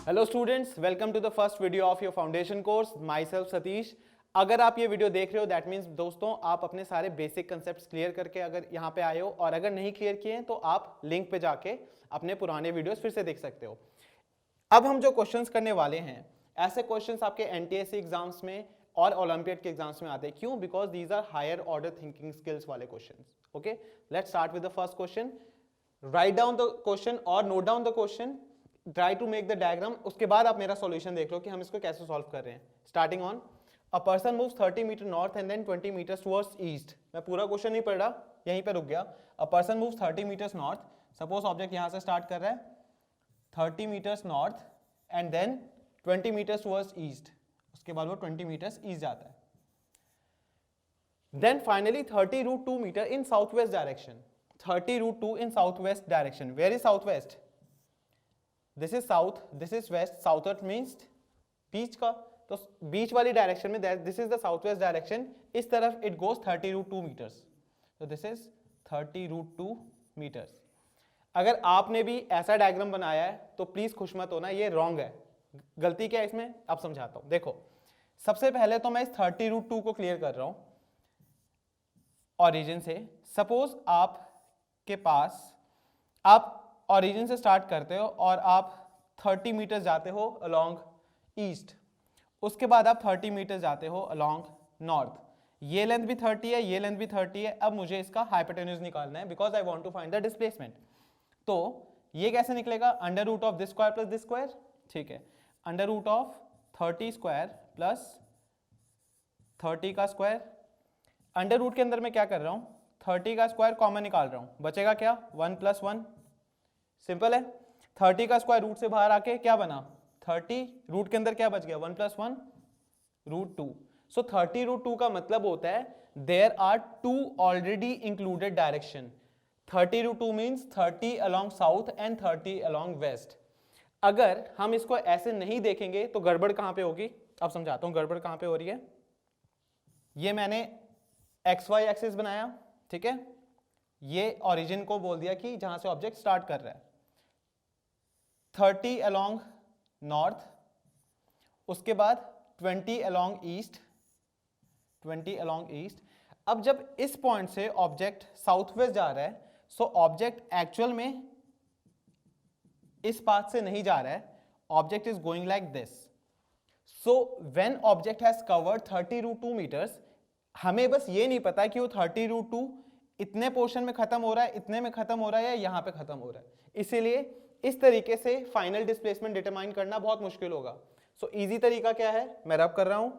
Hello students, welcome to the first video of your foundation course. Myself Satish. अगर आप ये video देख रहे हो दैट मीन्स दोस्तों आप अपने सारे बेसिक कंसेप्ट्स क्लियर करके अगर यहाँ पे आए हो, और अगर नहीं क्लियर किए हैं तो आप लिंक पे जाके अपने पुराने वीडियोस फिर से देख सकते हो। अब हम जो क्वेश्चंस करने वाले हैं, ऐसे क्वेश्चंस आपके एनटीएससी एग्जाम्स में और ओलंपियाड के एग्जाम्स में आते हैं। क्यों? Because these are higher order thinking skills वाले questions. Okay, let's start with the first question. Right down the question और note down the question, try to make the diagram. उसके बाद आप मेरा सॉल्यूशन देख लो कि हम इसको कैसे सॉल्व कर रहे हैं। Starting on a person moves 30 metre north and then 20 metres towards east. मैं पूरा क्वेश्चन नहीं पढ़ रहा, यहीं पे रुक गया। A person moves 30 meters north, suppose object यहां से स्टार्ट कर रहा है 30 meters north and then 20 metres towards east, उसके बाद वो 20 मीटर्स ईस्ट जाता है। Then finally 30 root 2 meter in south west direction. 30 root 2 in south west direction. Where is south west? This is south, this is west. South west means बीच का, तो बीच वाली डायरेक्शन में this is the south west direction. इस तरफ it goes 30 root 2 metres, तो this is 30 root 2 metres. अगर आपने भी ऐसा डायग्राम बनाया है तो प्लीज खुश मत होना, ये रॉन्ग है। गलती क्या है इसमें, अब समझाता हूं। देखो, सबसे पहले तो मैं इस 30 रूट 2 को क्लियर कर रहा हूं ओरिजिन से। सपोज आपके पास, आप ओरिजिन से स्टार्ट करते हो और आप 30 मीटर जाते हो अलोंग ईस्ट, उसके बाद आप 30 मीटर जाते हो अलोंग नॉर्थ। ये लेंथ भी 30 है, ये लेंथ भी 30 है। अब मुझे इसका हाइपोटेन्यूज निकालना है because I want to find the displacement. तो ये कैसे निकलेगा? Under root of this square plus this square. ठीक है, under root of 30 square plus 30 का स्क्वायर। अंडर रूट के अंदर मैं क्या कर रहा हूं, 30 का स्क्वायर कॉमन निकाल रहा हूं, बचेगा क्या? 1 प्लस 1। सिंपल है। 30 का स्क्वायर रूट से बाहर आके क्या बना? 30 रूट के अंदर क्या बच गया? 1 प्लस 1 रूट 2। सो 30 रूट 2 का मतलब होता है there are two already included direction. 30 root 2 means 30 along south and 30 along west. अगर हम इसको ऐसे नहीं देखेंगे तो गड़बड़ कहां पे होगी? अब समझाता हूं गड़बड़ कहां पे हो रही है। ये मैंने एक्स वाई एक्सिस बनाया, ठीक है। ये ओरिजिन को बोल दिया कि जहां से ऑब्जेक्ट स्टार्ट कर रहा है, 30 अलोंग नॉर्थ, उसके बाद 20 अलोंग ईस्ट, 20 अलोंग ईस्ट। अब जब इस पॉइंट से ऑब्जेक्ट साउथ वेस्ट जा रहा है, सो ऑब्जेक्ट एक्चुअल में इस पाथ से नहीं जा रहा है, object is going like this. So when object has covered 30 root 2 metres, हमें बस ये नहीं पता कि वो 30 रूट 2 इतने पोर्शन में खत्म हो रहा है, इतने में खत्म हो रहा है, या यहां पे खत्म हो रहा है। इसीलिए इस तरीके से फाइनल डिस्प्लेसमेंट डिटरमाइन करना बहुत मुश्किल होगा। सो इजी तरीका क्या है, मैं रब कर रहा हूं।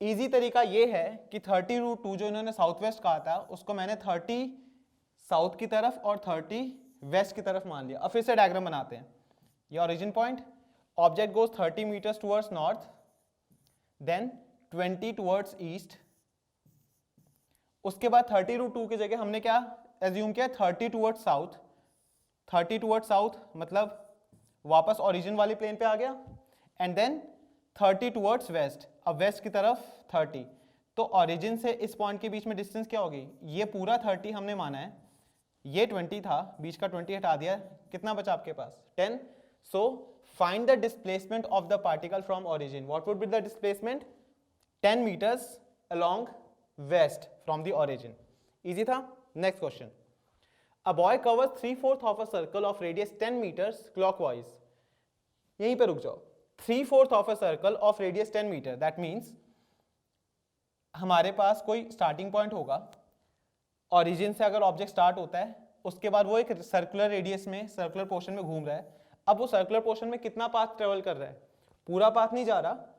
इजी तरीका ये है कि 30 रूट 2 जो इन्होंने साउथ वेस्ट कहा था, उसको मैंने 30 साउथ की तरफ और 30 वेस्ट की तरफ मान लिया। अब फिर से डायग्राम बनाते हैं। ये origin point, object goes 30 metres towards north, then 20 towards east. उसके बाद 30 रूट 2 की जगह हमने क्या एज्यूम किया? 30 टुवर्ड्स साउथ। 30 टुवर्ड्स साउथ मतलब वापस ओरिजिन वाली प्लेन पे आ गया, एंड देन 30 टुवर्ड्स वेस्ट। अब वेस्ट की तरफ 30, तो ओरिजिन से इस पॉइंट के बीच में डिस्टेंस क्या होगी? ये पूरा 30 हमने माना है, ये 20 था, बीच का 20 हटा दिया, कितना बचा आपके पास? 10। So find the displacement of the particle from origin. What would be the displacement? 10 meters along west from the origin. Easy था। Next question. A boy covers 3/4 of a circle of radius 10 meters clockwise. यहीं पे रुक जाओ। 3/4 of a circle of radius 10 meter. That means हमारे पास कोई starting point होगा, origin से अगर ऑब्जेक्ट स्टार्ट होता है, उसके बाद वो एक सर्कुलर रेडियस में, सर्कुलर पोर्शन में घूम रहा है। अब वो सर्कुलर पोर्शन में कितना पाथ ट्रेवल कर रहा है? पूरा पाथ नहीं जा रहा,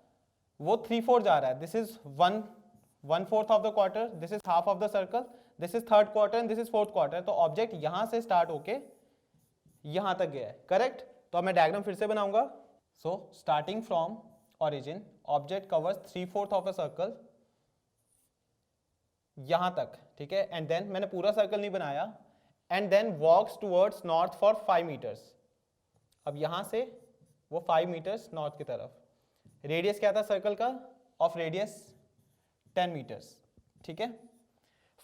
वो 3/4 जा रहा है। This is 1/4 of the quarter, this is half of the circle, this is third quarter and this is fourth quarter. तो ऑब्जेक्ट यहां से स्टार्ट होके यहां तक गया है, करेक्ट। तो अब मैं डायग्राम फिर से बनाऊंगा। So starting from origin, object covers 3/4 of a circle यहां तक, ठीक है। एंड देन मैंने पूरा सर्कल नहीं बनाया, and then walks towards north for 5 metres. अब यहां से वो 5 मीटर्स नॉर्थ की तरफ। रेडियस क्या था सर्कल का? ऑफ रेडियस 10 मीटर्स, ठीक है।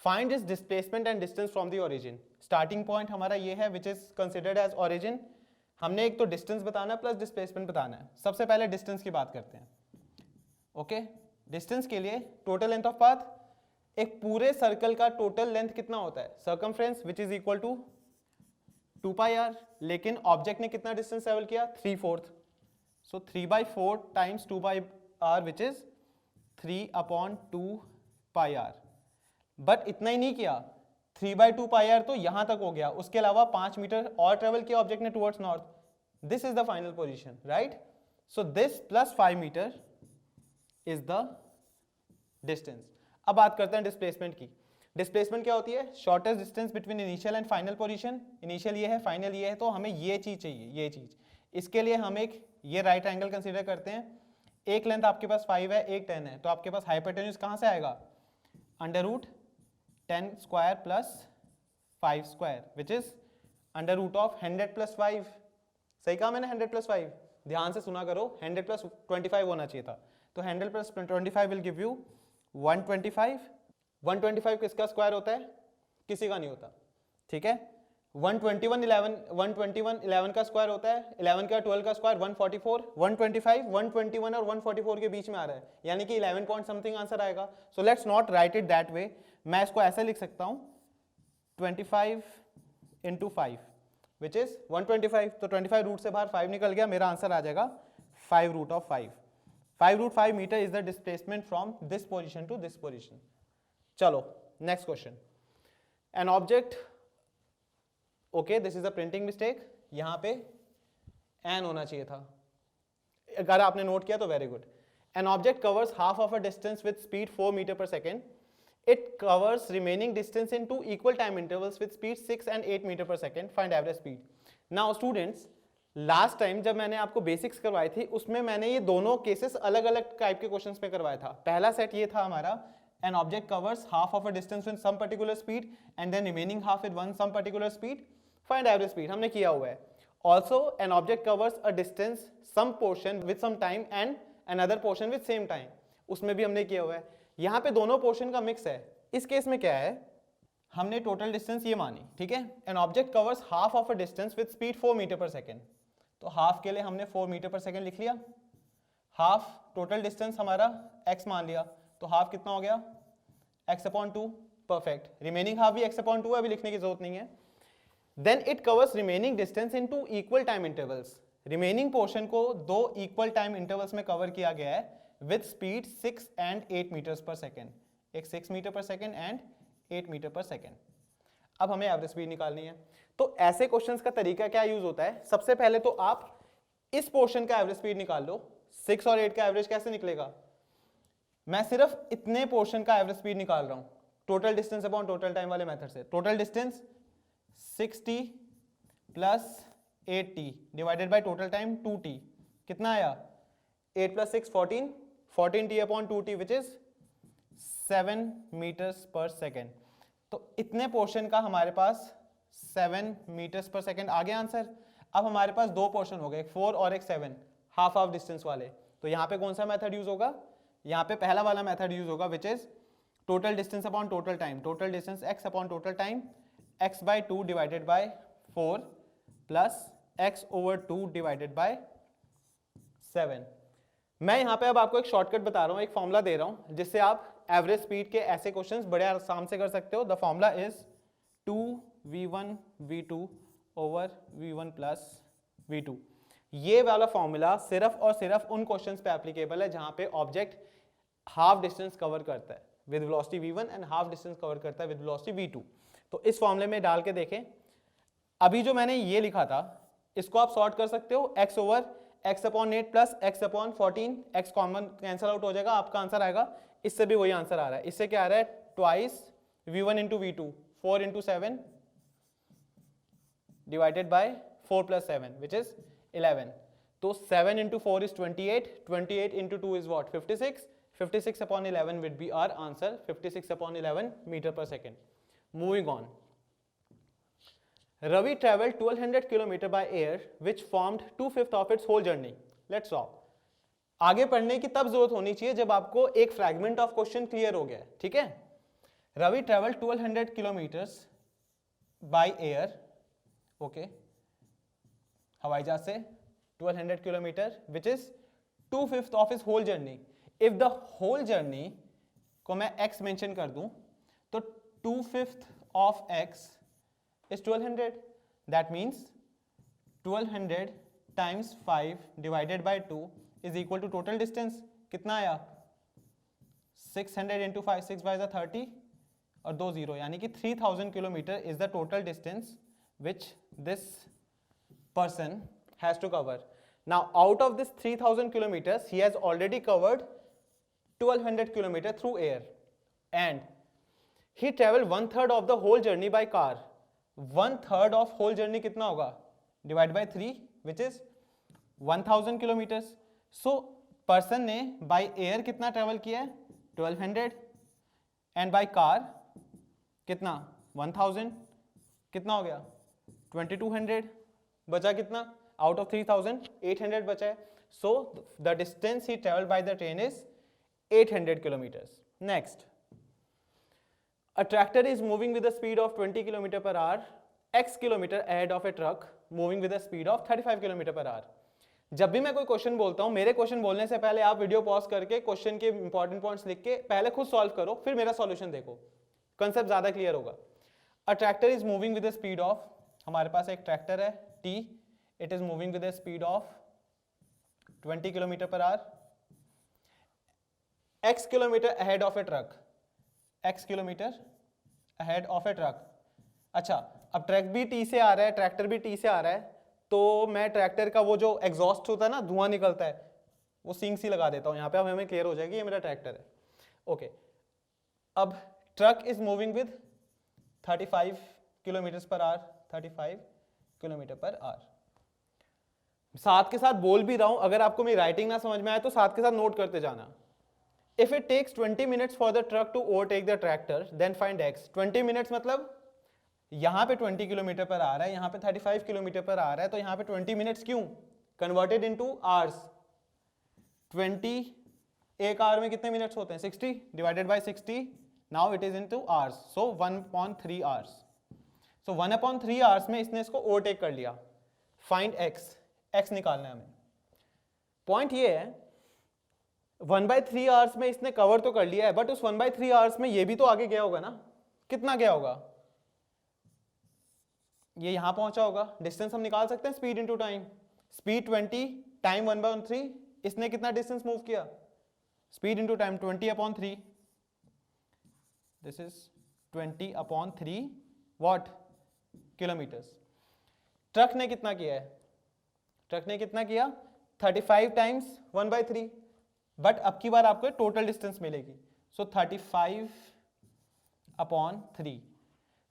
Find this displacement and distance from the origin. Starting point हमारा ये है which is considered as origin. हमने एक तो डिस्टेंस बताना है प्लस डिस्प्लेसमेंट बताना है। सबसे पहले डिस्टेंस की बात करते हैं। ओके, डिस्टेंस के लिए टोटल लेंथ ऑफ पाथ, एक पूरे सर्कल का टोटल लेंथ कितना होता है, circumference, which is equal to 2 pi r. लेकिन ऑब्जेक्ट ने कितना डिस्टेंस ट्रेवल किया, 3/4, so 3/4 times 2 pi r which is 3/2 pi r. But इतना ही नहीं किया, 3/2 पाई आर तो यहां तक हो गया, उसके अलावा 5 मीटर और ट्रेवल किया ऑब्जेक्ट ने towards north. This is the final position, right. So this plus 5 metre is the distance. अब बात करते हैं डिस्प्लेसमेंट की। डिस्प्लेसमेंट क्या होती है, shortest distance between initial and final position. Initial ये है, फाइनल ये है, तो हमें ये चीज चाहिए, ये चीज। इसके लिए हम एक ये राइट एंगल कंसीडर करते हैं। एक लेंथ आपके पास 5 है, एक 10 है, तो आपके पास हाइपोटेन्यूज कहां से आएगा, √10 square plus 5 square which is √100 + 5। सही कहा मैंने, 100 + 5, ध्यान से सुना करो, 100 + 25 होना चाहिए था। तो 100 + 25 विल गिव यू 125। 125 किसका स्क्वायर होता है, किसी का नहीं होता, ठीक है। 121 का स्क्वायर होता है, 11 का 12 का स्क्वायर 144। 125 121 और 144 के बीच में आ रहा है, यानी कि 11 पॉइंट समथिंग आंसर आएगा। So let's not right it that way, मैं इसको ऐसे लिख सकता हूं 25 × 5 विच इज 125। तो 25 रूट से बाहर 5 निकल गया, मेरा आंसर आ जाएगा 5√5। 5√5 meter is the displacement from this position to this position. चलो next question. An object, okay this is a printing mistake, यहां पे एन होना चाहिए था, अगर आपने नोट किया तो very good. An object covers half of a distance with speed 4 metre per second, it covers remaining distance in 2 equal time intervals with speed 6 and 8 metre per second, find average speed. Now students, last time जब मैंने आपको basics करवाई थी उसमें मैंने ये दोनों cases अलग अलग टाइप के क्वेश्चंस में करवाया था। पहला सेट ये था हमारा, an object covers half of a distance with some particular speed and then remaining half with one some particular speed, find average speed, हमने किया हुआ है। Also an object covers a distance some portion with some time and another portion with same time, उसमें भी हमने किया हुआ है। यहाँ पे दोनों पोर्शन का मिक्स है। इस केस में क्या है, हमने टोटल डिस्टेंस ये मानी, ठीक है। An object covers half of a distance with speed 4 metre per second, तो हाफ के लिए हमने 4 मीटर पर सेकेंड लिख लिया। हाफ टोटल डिस्टेंस हमारा x मान लिया, तो हाफ कितना हो गया, x/2, परफेक्ट। रिमेनिंग हाफ भी x/2 है, अभी लिखने की जरूरत नहीं है। Then it covers remaining distance in 2 equal time intervals, remaining portion को 2 इक्वल टाइम इंटरवल्स में कवर किया गया है with speed 6 and 8 metres per second, एक 6 metre per second and 8 metre per second. अब हमें एवरेज स्पीड निकालनी है। तो ऐसे क्वेश्चंस का तरीका क्या यूज होता है, सबसे पहले तो आप इस पोर्शन का एवरेज स्पीड निकाल लो। 6 और 8 का एवरेज कैसे निकलेगा, मैं सिर्फ इतने पोर्शन का एवरेज स्पीड निकाल रहा हूं total distance upon total time वाले मेथड से। Total distance 6t + 8t divided by total time 2t, कितना आया, 8 + 6 14, 14t/2t which is 7 metres per second. तो इतने पोर्शन का हमारे पास 7 मीटर्स पर सेकेंड आ गया आंसर। अब हमारे पास दो पोर्शन हो गए, एक 4 और एक 7, हाफ हाफ डिस्टेंस वाले। तो यहाँ पे कौन सा मेथड यूज होगा, यहाँ पे पहला वाला मेथड यूज होगा which is total distance upon total time, total distance x upon total time, x/2 divided by 4 plus x/2 divided by 7। मैं यहाँ पे अब आपको एक शॉर्टकट बता रहा हूँ, एक फॉर्मूला दे रहा हूँ जिससे आप एवरेज स्पीड के ऐसे क्वेश्चंस बड़े आराम से कर सकते हो। The formula is 2v1 v2 over v1 plus v2। ये वाला फॉर्मूला सिर्फ और सिर्फ उन क्वेश्चंस पे एप्लीकेबल है जहां पे ऑब्जेक्ट हाफ डिस्टेंस कवर करता है with velocity v1 and half distance cover करता है विद वेलोसिटी v2। तो इस फॉर्मूले में डाल के देखें, अभी जो मैंने ये लिखा था इसको आप सॉर्ट कर सकते हो, x/(x/8) plus x/14, x common cancel out हो जाएगा, आपका आंसर आएगा, इससे भी वही आंसर आ रहा है। इससे क्या आ रहा है, twice v1 into v2, 4 into 7 divided by 4 + 7 which is 11। तो 7 into 4 is 28, 28 into 2 is what, 56, 56/11 would be our answer, 56/11 meter per second. Moving on, Ravi traveled 1200 km by air which formed 2/5 of its whole journey. Let's solve. आगे पढ़ने की तब जरूरत होनी चाहिए जब आपको एक फ्रैगमेंट ऑफ क्वेश्चन क्लियर हो गया है, ठीक है। Ravi traveled 1200 kilometers by air, okay. हवाई जहाज से 1200 kilometre which is 2/5 of his whole journey. If the whole journey को मैं x मेंशन कर दूं तो 2/5 of x is 1200. That means 1200 times 5 divided by 2 is equal to total distance. कितना आया? 600 into 5, 6 by 30 और 2 0, यानी कि 3000 kilometre is the total distance which this person has to cover. Now out of this 3000 kilometers he has already covered 1200 kilometers through air and he traveled 1/3 of the whole journey by car. 1/3 of whole journey कितना होगा? Divide by 3 which is 1000 kilometres. So person ने by air कितना travel किया है? 1200 and by car कितना? 1000. कितना हो गया? 2200. बचा कितना? आउट ऑफ 3000 800 बचा है. So the distance he travel by the train is 800 kilometres. Next, a tractor is moving with a speed of 20 km per hour x kilometer ahead of a truck moving with a speed of 35 km per hour. जब भी मैं कोई question बोलता हूं, मेरे question बोलने से पहले आप वीडियो पॉज करके क्वेश्चन के इंपॉर्टेंट पॉइंट्स लिख के पहले खुद सॉल्व करो, फिर मेरा सॉल्यूशन देखो, कंसेप्ट ज्यादा क्लियर होगा. A tractor is moving with the speed of, हमारे पास एक ट्रैक्टर है t, it is moving with the speed of 20 km per hour x kilometer ahead of a truck. x kilometer ahead of a truck. अच्छा, अब truck भी T से आ रहा है, ट्रैक्टर भी टी से आ रहा है, तो मैं ट्रैक्टर का वो जो एग्जॉस्ट होता है ना, धुआं निकलता है, वो सिंग सी लगा देता हूं यहां पे, अब हमें क्लियर हो जाएगी ये मेरा ट्रैक्टर है. ओके, अब truck is moving with 35 kilometre per hour. 35 kilometre per hour. साथ के साथ बोल भी रहा हूं, अगर आपको मेरी राइटिंग ना समझ में आए तो साथ के साथ नोट करते जाना. If it takes 20 minutes for the truck to overtake the tractor, then find x. 20 minutes मतलब यहाँ पे 20 किलोमीटर पर आ रहा है, यहाँ पे 35 किलोमीटर पर आ रहा है, तो यहाँ पे 20 मिनट्स क्यों? Converted into hours. 20 एक आवर में कितने मिनट्स होते हैं? 60 divided by 60. Now it is into hours, so 1/3 hours. So 1/3 hours में इसने इसको ओवरटेक कर लिया. Find x. x निकालना है हमें. पॉइंट ये है 1/3 आवर्स में इसने कवर तो कर लिया है, बट उस 1/3 आवर्स में ये भी तो आगे गया होगा ना. कितना गया होगा? ये यहां पहुंचा होगा. डिस्टेंस हम निकाल सकते हैं speed into time. Speed 20 time 1/3. इसने कितना डिस्टेंस मूव किया? Speed into time 20/3. This is 20/3 what? Kilometres. Truck ने कितना किया है? ट्रक ने कितना किया? 35 टाइम्स 1/3. बट अब की बार आपको टोटल डिस्टेंस मिलेगी. सो 35/3.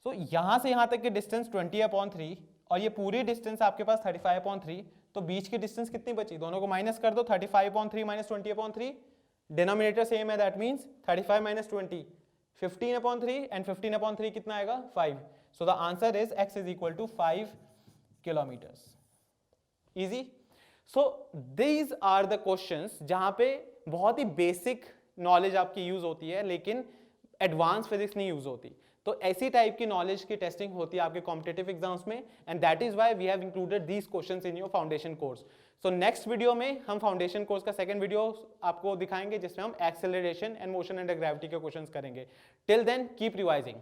सो यहां से यहां तक की डिस्टेंस 20/3 और ये पूरी डिस्टेंस आपके पास 35/3. तो बीच की डिस्टेंस कितनी बची? दोनों को माइनस कर दो. 35/3 माइनस 20/3. डिनोमिनेटर सेम है, दैट मीन्स 35 माइनस 20 15/3 एंड 15/3 कितना आएगा? 5. So the answer is x is equal to 5 kilometres. Easy. So these are the questions जहां पे बहुत ही बेसिक नॉलेज आपकी यूज होती है, लेकिन एडवांस फिजिक्स नहीं यूज होती. तो ऐसी टाइप की नॉलेज की टेस्टिंग होती है आपके कॉम्पिटिटिव एग्जाम्स में, and that is why we have included these questions in your foundation course. So next video में हम फाउंडेशन कोर्स का सेकंड वीडियो आपको दिखाएंगे, जिसमें हम acceleration and motion under gravity के क्वेश्चंस करेंगे. Till then keep revising.